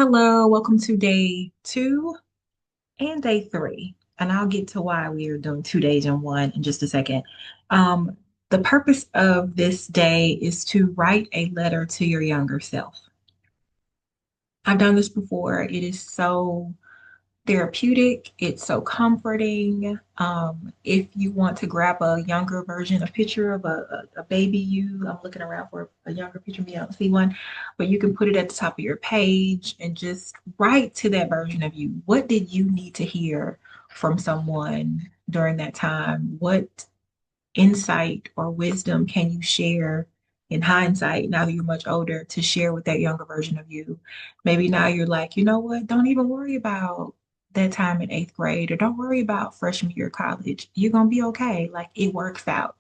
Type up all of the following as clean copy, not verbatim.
Hello, welcome to day 2 and day 3. And I'll get to why we are doing 2 days in one in just a second. Um, the purpose of this day is to write a letter to your younger self. I've done this before. It is so therapeutic. It's so comforting. If you want to grab a younger version, a picture of a baby you, I'm looking around for a younger picture of me. I don't see one, but you can put it at the top of your page and just write to that version of you. What did you need to hear from someone during that time? What insight or wisdom can you share in hindsight now that you're much older to share with that younger version of you? Maybe now you're like, you know what? Don't even worry about that time in 8th grade, or don't worry about freshman year of college. You're going to be okay. Like it works out.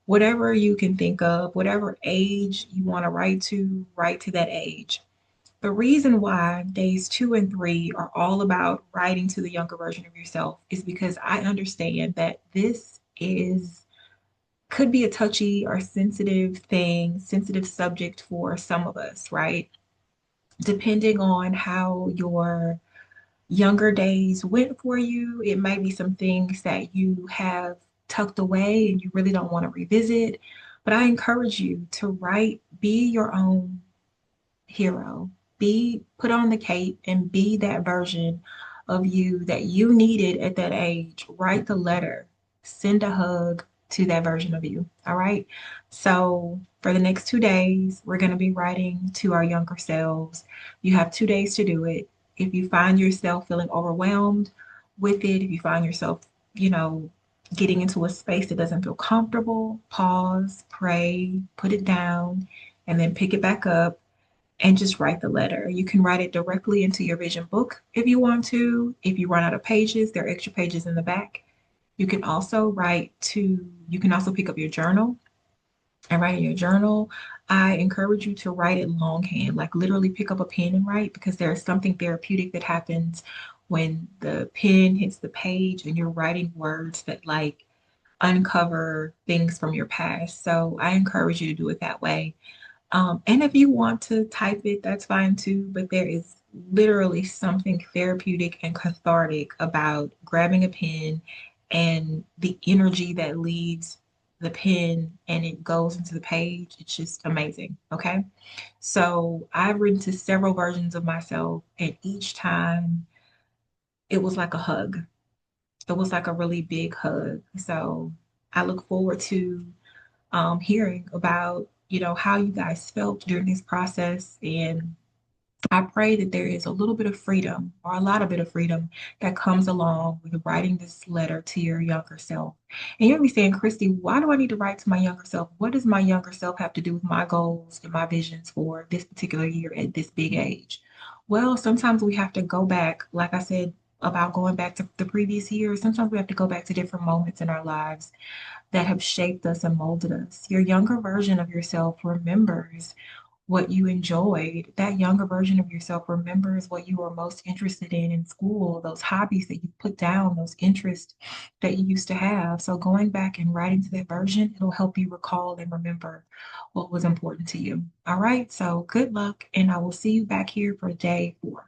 Whatever you can think of, whatever age you want to write to that age. The reason why days 2 and 3 are all about writing to the younger version of yourself is because I understand that this is could be a touchy or sensitive thing, sensitive subject for some of us, right? Depending on how your younger days went for you, it might be some things that you have tucked away and you really don't want to revisit. But I encourage you to write, be your own hero, put on the cape and be that version of you that you needed at that age. Write the letter, send a hug to that version of you. All right. So for the next 2 days, we're going to be writing to our younger selves. You have 2 days to do it. If you find yourself feeling overwhelmed with it, if you find yourself, you know, getting into a space that doesn't feel comfortable, pause, pray, put it down, and then pick it back up and just write the letter. You can write it directly into your vision book if you want to. If you run out of pages, there are extra pages in the back. You can also pick up your journal and write in your journal. I encourage you to write it longhand, like literally pick up a pen and write, because there is something therapeutic that happens when the pen hits the page and you're writing words that like uncover things from your past. So I encourage you to do it that way. And if you want to type it, that's fine too. But there is literally something therapeutic and cathartic about grabbing a pen and the energy that leaves the pen and it goes into the page. It's just amazing. Okay. So I've written to several versions of myself, and each time it was like a hug. It was like a really big hug. So I look forward to hearing about, how you guys felt during this process. And I pray that there is a little bit of freedom or a lot of bit of freedom that comes along with writing this letter to your younger self. And you'll be saying, Christy, why do I need to write to my younger self? What does my younger self have to do with my goals and my visions for this particular year at this big age? Well, sometimes we have to go back, like I said about going back to the previous year. Sometimes we have to go back to different moments in our lives that have shaped us and molded us. Your younger version of yourself remembers what you enjoyed. That younger version of yourself remembers what you were most interested in school, those hobbies that you put down, those interests that you used to have. So going back and writing to that version, it'll help you recall and remember what was important to you. All right. So good luck, and I will see you back here for day 4.